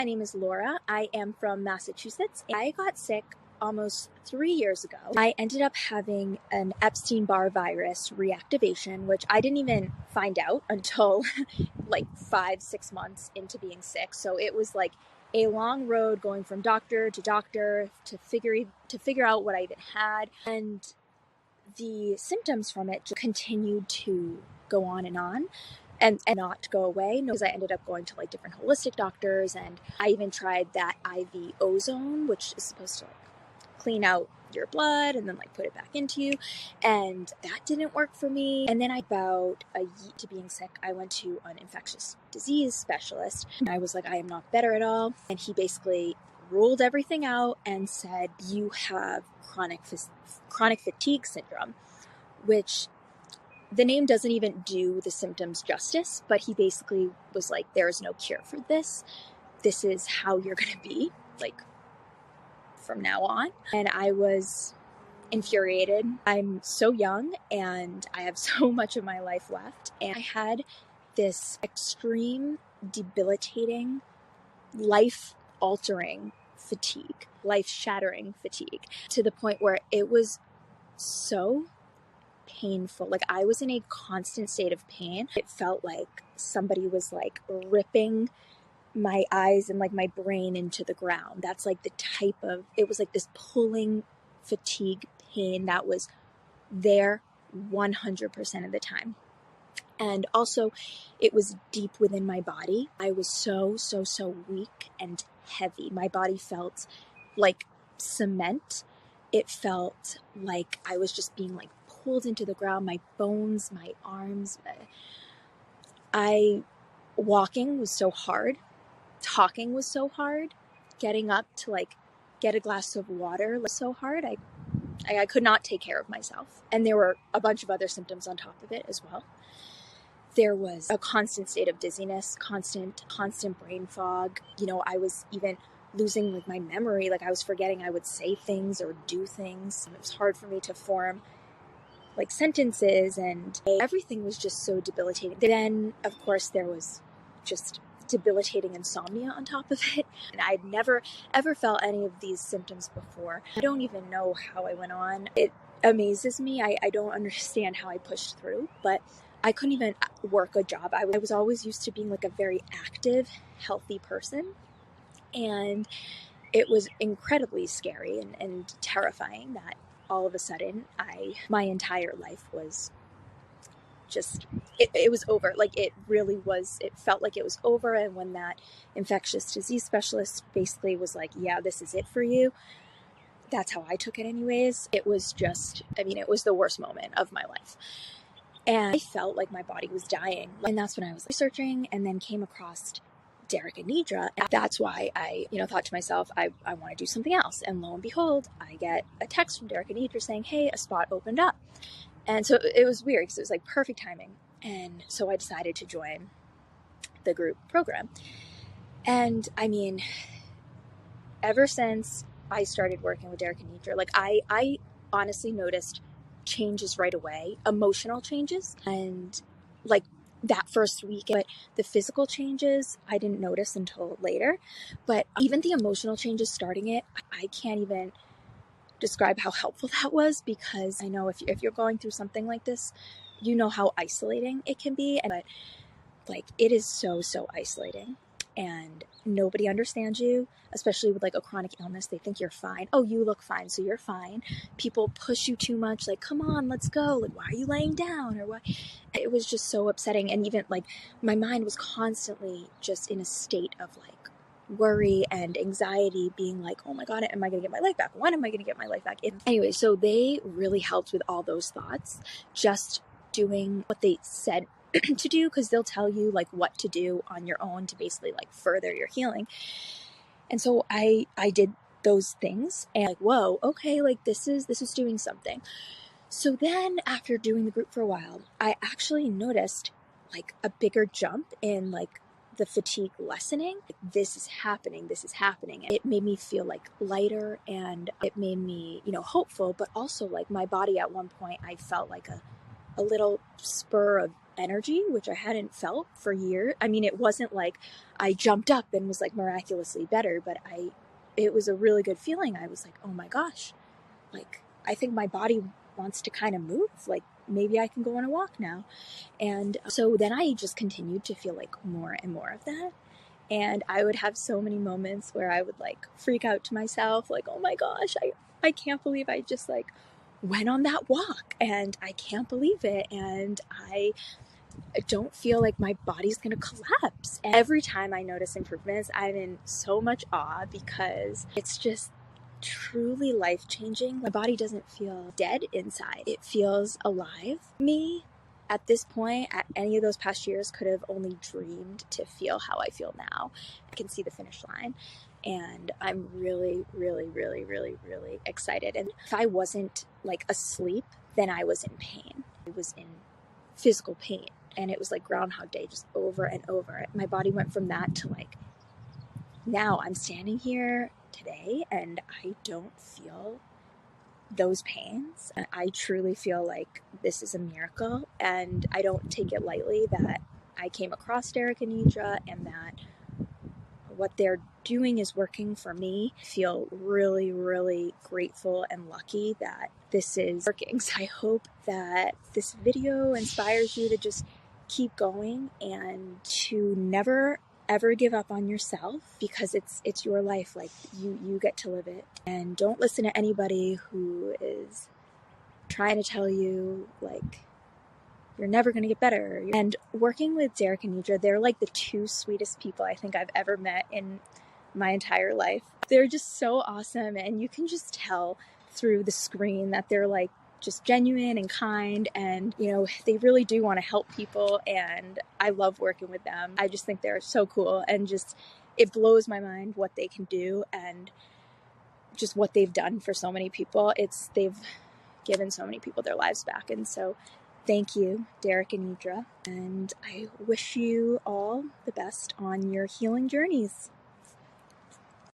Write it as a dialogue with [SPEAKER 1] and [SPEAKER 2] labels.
[SPEAKER 1] My name is Laura. I am from Massachusetts. I got sick almost 3 years ago. I ended up having an Epstein-Barr virus reactivation, which I didn't even find out until like 5-6 months into being sick. So it was like a long road going from doctor to doctor to figure out what I even had. And the symptoms from it just continued to go on and not go away. Because I ended up going to like different holistic doctors, and I even tried that IV ozone, which is supposed to like clean out your blood and then like put it back into you, and that didn't work for me. And then about a year to being sick, I went to an infectious disease specialist, and I was like, I am not better at all. And he basically ruled everything out and said, you have chronic fatigue syndrome, which the name doesn't even do the symptoms justice, but he basically was like, there is no cure for this. This is how you're going to be, like, from now on. And I was infuriated. I'm so young and I have so much of my life left. And I had this extreme, debilitating, life-altering fatigue, life-shattering fatigue, to the point where it was so painful. Like, I was in a constant state of pain. It felt like somebody was like ripping my eyes and like my brain into the ground. That's like the type of, it was like this pulling fatigue pain that was there 100% of the time. And also it was deep within my body. I was so weak and heavy. My body felt like cement. It felt like I was just being like pulled into the ground. My bones, my arms. Walking was so hard. Talking was so hard. Getting up to like get a glass of water was so hard. I could not take care of myself. And there were a bunch of other symptoms on top of it as well. There was a constant state of dizziness, constant brain fog. You know, I was even losing like my memory. Like, I was forgetting I would say things or do things. It was hard for me to form like sentences, and everything was just so debilitating. Then, of course, there was just debilitating insomnia on top of it. And I'd never ever felt any of these symptoms before. I don't even know how I went on. It amazes me. I don't understand how I pushed through, but I couldn't even work a job. I was always used to being like a very active, healthy person. And it was incredibly scary and terrifying that all of a sudden my entire life was just, it was over. Like, it really was, it felt like it was over. And when that infectious disease specialist basically was like, yeah, this is it for you. That's how I took it anyways. It was just, I mean, it was the worst moment of my life. And I felt like my body was dying. And that's when I was researching and then came across daerick and nedrra. And that's why I, thought to myself, I want to do something else. And lo and behold, I get a text from daerick and nedrra saying, hey, a spot opened up. And so it was weird because it was like perfect timing. And so I decided to join the group program. And I mean, ever since I started working with daerick and nedrra, like I honestly noticed changes right away, emotional changes, and like that first week. But the physical changes I didn't notice until later. But even the emotional changes starting it, I can't even describe how helpful that was, because I know if you're going through something like this, you know how isolating it can be. But like, it is so isolating, and nobody understands you, especially with like a chronic illness. They think you're fine. Oh, you look fine, so you're fine. People push you too much, like, come on, let's go. Like, why are you laying down? Or why? It was just so upsetting. And even like my mind was constantly just in a state of like worry and anxiety, being like, oh my God, am I going to get my life back? When am I going to get my life back? Anyway, so they really helped with all those thoughts, just doing what they said to do, because they'll tell you like what to do on your own to basically like further your healing. And so I did those things, and like, whoa, okay, like this is doing something. So then after doing the group for a while, I actually noticed like a bigger jump in like the fatigue lessening. This is happening. And it made me feel like lighter, and it made me, hopeful, but also like my body at one point, I felt like a a little spur of energy, which I hadn't felt for years. I mean, it wasn't like I jumped up and was like miraculously better, but it was a really good feeling. I was like, oh my gosh, like, I think my body wants to kind of move. Like, maybe I can go on a walk now. And so then I just continued to feel like more and more of that. And I would have so many moments where I would like freak out to myself, like, oh my gosh, I can't believe I just like went on that walk, and I can't believe it. And I don't feel like my body's gonna collapse. And every time I notice improvements, I'm in so much awe, because it's just truly life-changing. My body doesn't feel dead inside. It feels alive. Me, at this point, at any of those past years, could have only dreamed to feel how I feel now. I can see the finish line, and I'm really, really, really, really, really excited. And if I wasn't like asleep, then I was in pain. I was in physical pain, and it was like Groundhog Day, just over and over. My body went from that to like, now I'm standing here today and I don't feel those pains. I truly feel like this is a miracle, and I don't take it lightly that I came across daerick and nedrra, and that what they're doing is working for me. I feel really, really grateful and lucky that this is working. So I hope that this video inspires you to just keep going and to never ever give up on yourself, because it's your life. Like, you get to live it. And don't listen to anybody who is trying to tell you like you're never going to get better. And working with daerick and nedrra, they're like the two sweetest people I think I've ever met in my entire life. They're just so awesome, and you can just tell through the screen that they're like just genuine and kind, and you know, they really do want to help people, and I love working with them. I just think they're so cool, and just it blows my mind what they can do and just what they've done for so many people. They've given so many people their lives back, and so thank you, daerick and nedrra, and I wish you all the best on your healing journeys.